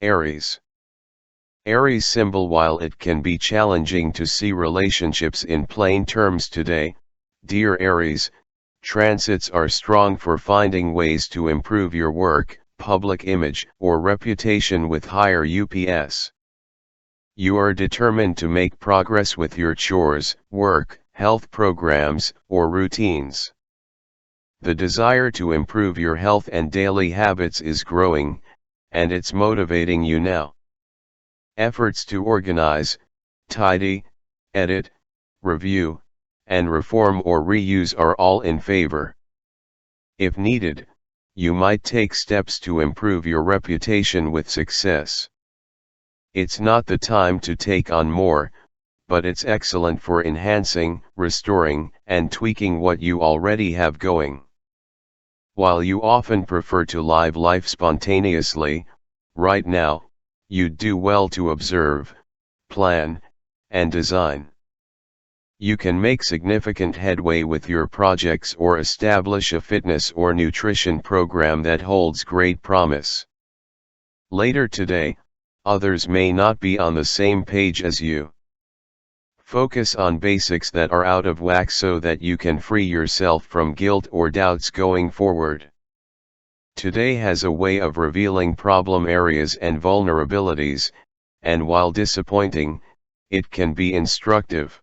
Aries. Aries symbol. While it can be challenging to see relationships in plain terms today, dear Aries, transits are strong for finding ways to improve your work, public image, or reputation with higher UPS. You are determined to make progress with your chores, work, health programs, or routines. The desire to improve your health and daily habits is growing, and it's motivating you now. Efforts to organize, tidy, edit, review, and reform or reuse are all in favor. If needed, you might take steps to improve your reputation with success. It's not the time to take on more, but it's excellent for enhancing, restoring, and tweaking what you already have going. While you often prefer to live life spontaneously, right now, you'd do well to observe, plan, and design. You can make significant headway with your projects or establish a fitness or nutrition program that holds great promise. Later today, others may not be on the same page as you. Focus on basics that are out of whack so that you can free yourself from guilt or doubts going forward. Today has a way of revealing problem areas and vulnerabilities, and while disappointing, it can be instructive.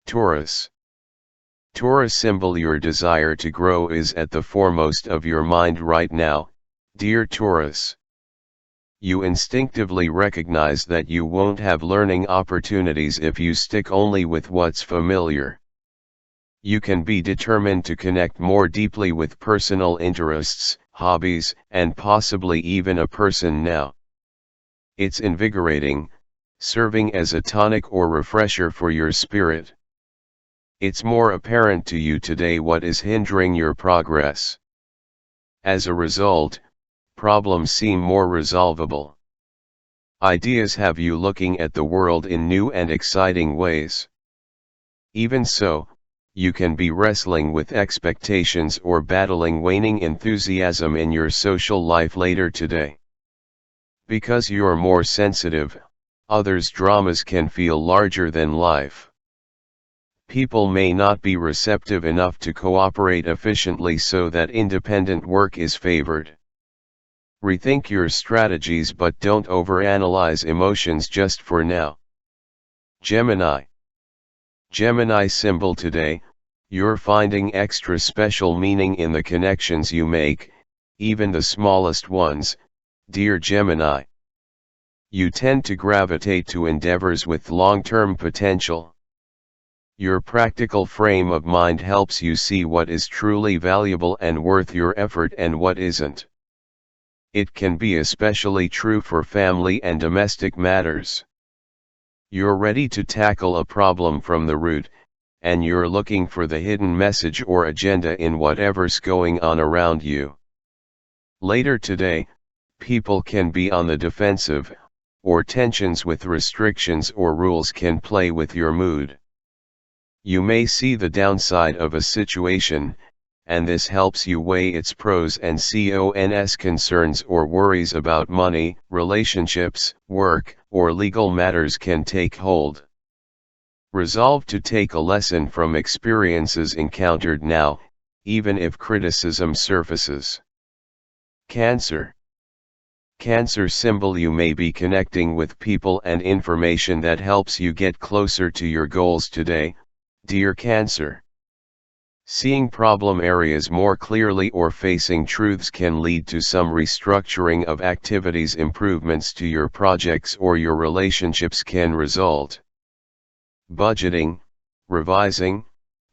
Taurus. Taurus symbol. Your desire to grow is at the foremost of your mind right now, dear Taurus. You instinctively recognize that you won't have learning opportunities if you stick only with what's familiar. You can be determined to connect more deeply with personal interests, hobbies, and possibly even a person now. It's invigorating, serving as a tonic or refresher for your spirit. It's more apparent to you today what is hindering your progress. As a result, problems seem more resolvable. Ideas have you looking at the world in new and exciting ways. Even so, you can be wrestling with expectations or battling waning enthusiasm in your social life later today. Because you're more sensitive, others' dramas can feel larger than life. People may not be receptive enough to cooperate efficiently so that independent work is favored. Rethink your strategies but don't overanalyze emotions just for now. Gemini. Gemini symbol. Today, you're finding extra special meaning in the connections you make, even the smallest ones, dear Gemini. You tend to gravitate to endeavors with long-term potential. Your practical frame of mind helps you see what is truly valuable and worth your effort and what isn't. It can be especially true for family and domestic matters. You're ready to tackle a problem from the root, and you're looking for the hidden message or agenda in whatever's going on around you. Later today, people can be on the defensive, or tensions with restrictions or rules can play with your mood. You may see the downside of a situation, and this helps you weigh its pros and cons. Concerns or worries about money, relationships, work, or legal matters can take hold. Resolve to take a lesson from experiences encountered now, even if criticism surfaces. Cancer. Cancer symbol. You may be connecting with people and information that helps you get closer to your goals today, dear Cancer. Seeing problem areas more clearly or facing truths can lead to some restructuring of activities. Improvements to your projects or your relationships can result. Budgeting, revising,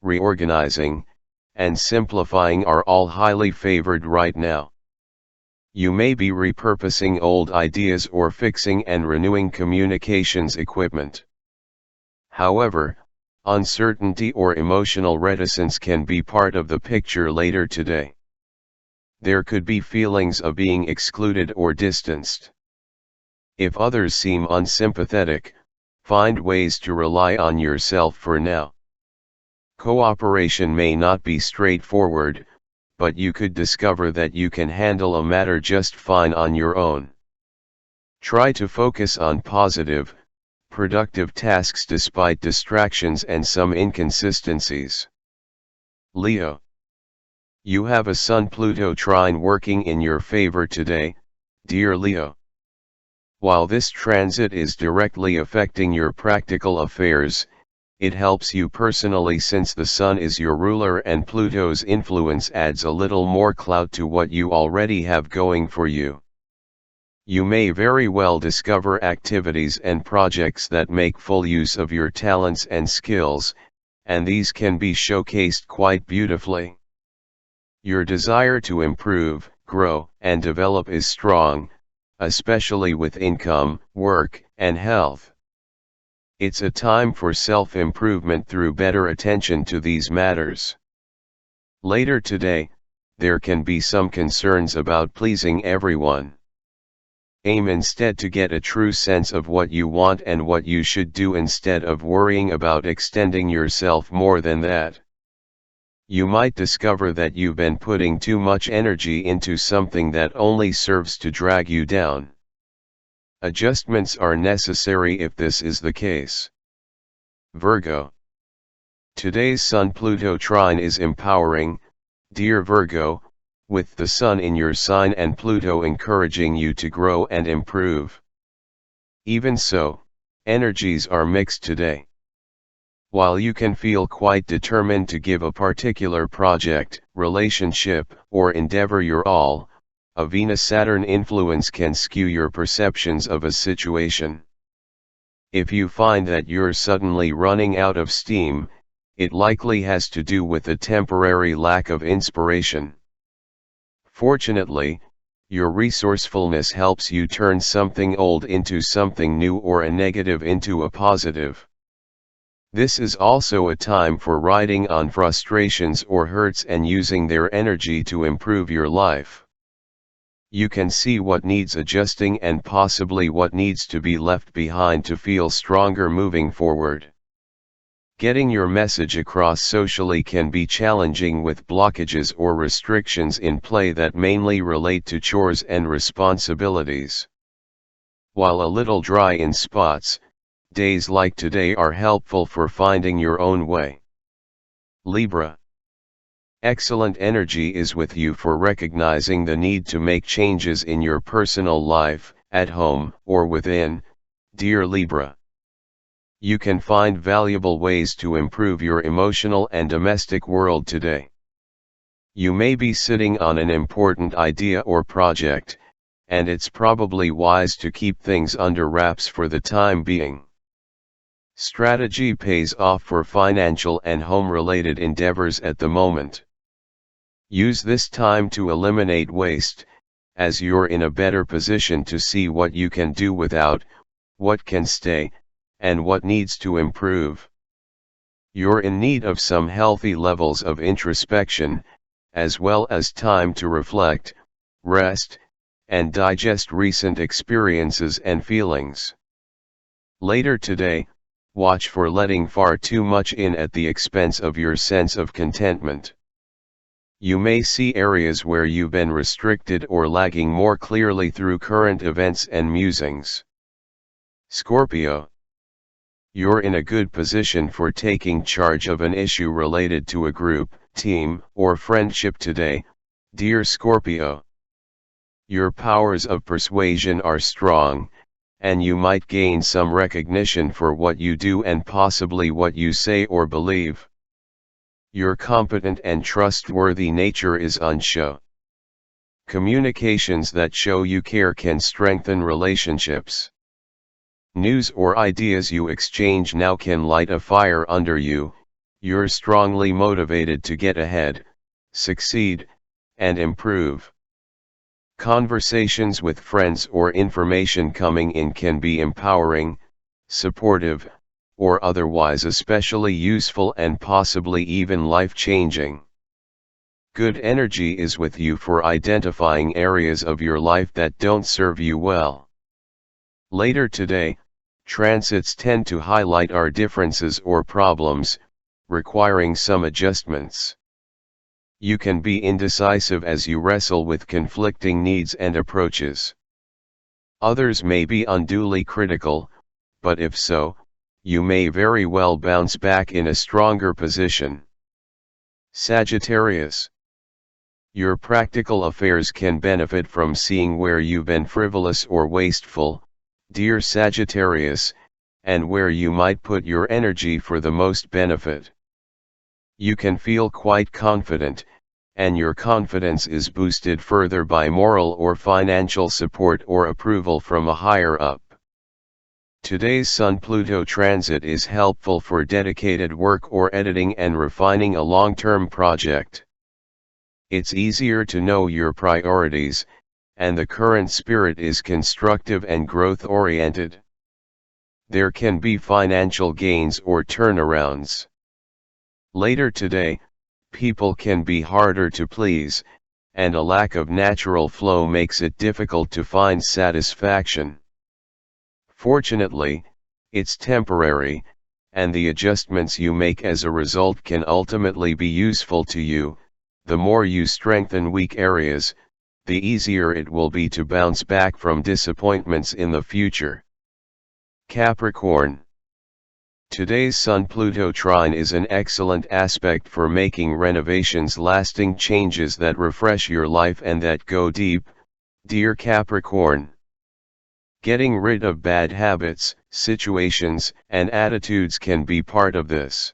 reorganizing, and simplifying are all highly favored right now. You may be repurposing old ideas or fixing and renewing communications equipment. However, uncertainty or emotional reticence can be part of the picture later today. There could be feelings of being excluded or distanced. If others seem unsympathetic, find ways to rely on yourself for now. Cooperation may not be straightforward, but you could discover that you can handle a matter just fine on your own. Try to focus on positive, productive tasks despite distractions and some inconsistencies. Leo. You have a Sun-Pluto trine working in your favor today, dear Leo. While this transit is directly affecting your practical affairs, it helps you personally since the Sun is your ruler and Pluto's influence adds a little more clout to what you already have going for you. You may very well discover activities and projects that make full use of your talents and skills, and these can be showcased quite beautifully. Your desire to improve, grow, and develop is strong, especially with income, work, and health. It's a time for self-improvement through better attention to these matters. Later today, there can be some concerns about pleasing everyone. Aim instead to get a true sense of what you want and what you should do instead of worrying about extending yourself more than that. You might discover that you've been putting too much energy into something that only serves to drag you down. Adjustments are necessary if this is the case. Virgo. Today's Sun-Pluto trine is empowering, dear Virgo, with the Sun in your sign and Pluto encouraging you to grow and improve. Even so, energies are mixed today. While you can feel quite determined to give a particular project, relationship, or endeavor your all, a Venus-Saturn influence can skew your perceptions of a situation. If you find that you're suddenly running out of steam, it likely has to do with a temporary lack of inspiration. Fortunately, your resourcefulness helps you turn something old into something new or a negative into a positive. This is also a time for riding on frustrations or hurts and using their energy to improve your life. You can see what needs adjusting and possibly what needs to be left behind to feel stronger moving forward. Getting your message across socially can be challenging with blockages or restrictions in play that mainly relate to chores and responsibilities. While a little dry in spots, days like today are helpful for finding your own way. Libra. Excellent energy is with you for recognizing the need to make changes in your personal life, at home or within, dear Libra. You can find valuable ways to improve your emotional and domestic world today. You may be sitting on an important idea or project, and it's probably wise to keep things under wraps for the time being. Strategy pays off for financial and home-related endeavors at the moment. Use this time to eliminate waste, as you're in a better position to see what you can do without, what can stay, and what needs to improve. You're in need of some healthy levels of introspection, as well as time to reflect, rest, and digest recent experiences and feelings. Later today, watch for letting far too much in at the expense of your sense of contentment. You may see areas where you've been restricted or lagging more clearly through current events and musings. Scorpio. You're in a good position for taking charge of an issue related to a group, team, or friendship today, dear Scorpio. Your powers of persuasion are strong, and you might gain some recognition for what you do and possibly what you say or believe. Your competent and trustworthy nature is on show. Communications that show you care can strengthen relationships. News or ideas you exchange now can light a fire under you. You're strongly motivated to get ahead, succeed, and improve. Conversations with friends or information coming in can be empowering, supportive, or otherwise especially useful and possibly even life-changing. Good energy is with you for identifying areas of your life that don't serve you well. Later today, transits tend to highlight our differences or problems, requiring some adjustments. You can be indecisive as you wrestle with conflicting needs and approaches. Others may be unduly critical, but if so, you may very well bounce back in a stronger position. Sagittarius. Your practical affairs can benefit from seeing where you've been frivolous or wasteful, dear Sagittarius, and where you might put your energy for the most benefit. You can feel quite confident, and your confidence is boosted further by moral or financial support or approval from a higher up. Today's Sun-Pluto transit is helpful for dedicated work or editing and refining a long-term project. It's easier to know your priorities, and the current spirit is constructive and growth-oriented. There can be financial gains or turnarounds. Later today, people can be harder to please, and a lack of natural flow makes it difficult to find satisfaction. Fortunately, it's temporary, and the adjustments you make as a result can ultimately be useful to you. The more you strengthen weak areas, the easier it will be to bounce back from disappointments in the future. Capricorn. Today's Sun-Pluto trine is an excellent aspect for making renovations, lasting changes that refresh your life and that go deep, dear Capricorn. Getting rid of bad habits, situations, and attitudes can be part of this.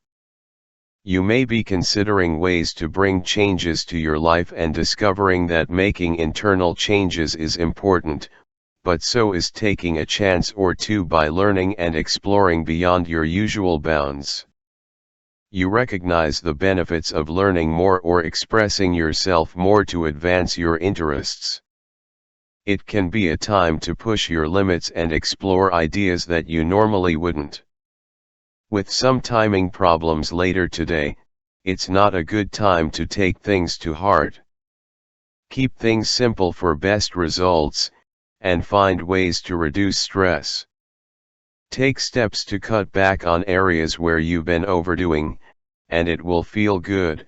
You may be considering ways to bring changes to your life and discovering that making internal changes is important, but so is taking a chance or two by learning and exploring beyond your usual bounds. You recognize the benefits of learning more or expressing yourself more to advance your interests. It can be a time to push your limits and explore ideas that you normally wouldn't. With some timing problems later today, it's not a good time to take things to heart. Keep things simple for best results, and find ways to reduce stress. Take steps to cut back on areas where you've been overdoing, and it will feel good,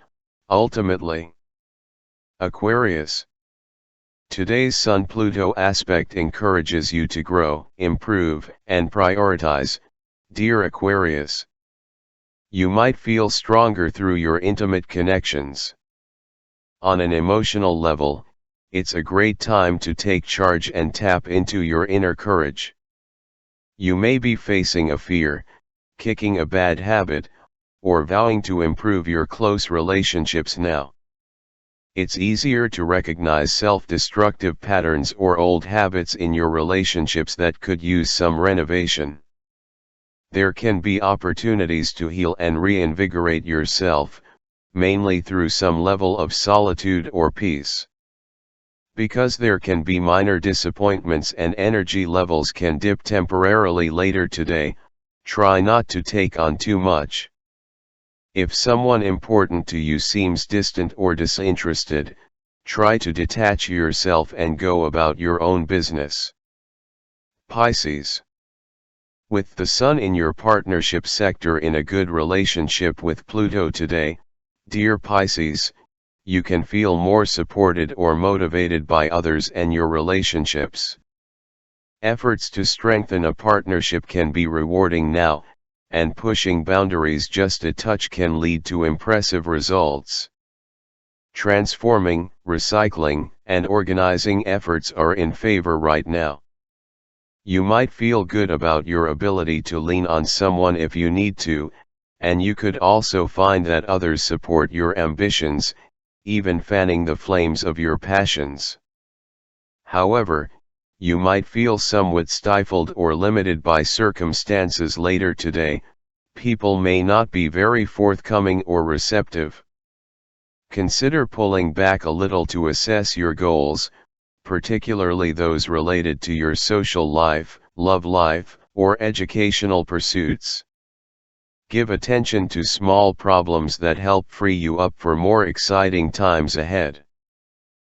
ultimately. Aquarius. Today's Sun-Pluto aspect encourages you to grow, improve, and prioritize, dear Aquarius. You might feel stronger through your intimate connections. On an emotional level, it's a great time to take charge and tap into your inner courage. You may be facing a fear, kicking a bad habit, or vowing to improve your close relationships now. It's easier to recognize self-destructive patterns or old habits in your relationships that could use some renovation. There can be opportunities to heal and reinvigorate yourself, mainly through some level of solitude or peace. Because there can be minor disappointments and energy levels can dip temporarily later today, try not to take on too much. If someone important to you seems distant or disinterested, try to detach yourself and go about your own business. Pisces. With the Sun in your partnership sector in a good relationship with Pluto today, dear Pisces, you can feel more supported or motivated by others and your relationships. Efforts to strengthen a partnership can be rewarding now, and pushing boundaries just a touch can lead to impressive results. Transforming, recycling, and organizing efforts are in favor right now. You might feel good about your ability to lean on someone if you need to, and you could also find that others support your ambitions, even fanning the flames of your passions. However, you might feel somewhat stifled or limited by circumstances later today. People may not be very forthcoming or receptive. Consider pulling back a little to assess your goals, particularly those related to your social life, love life, or educational pursuits. Give attention to small problems that help free you up for more exciting times ahead.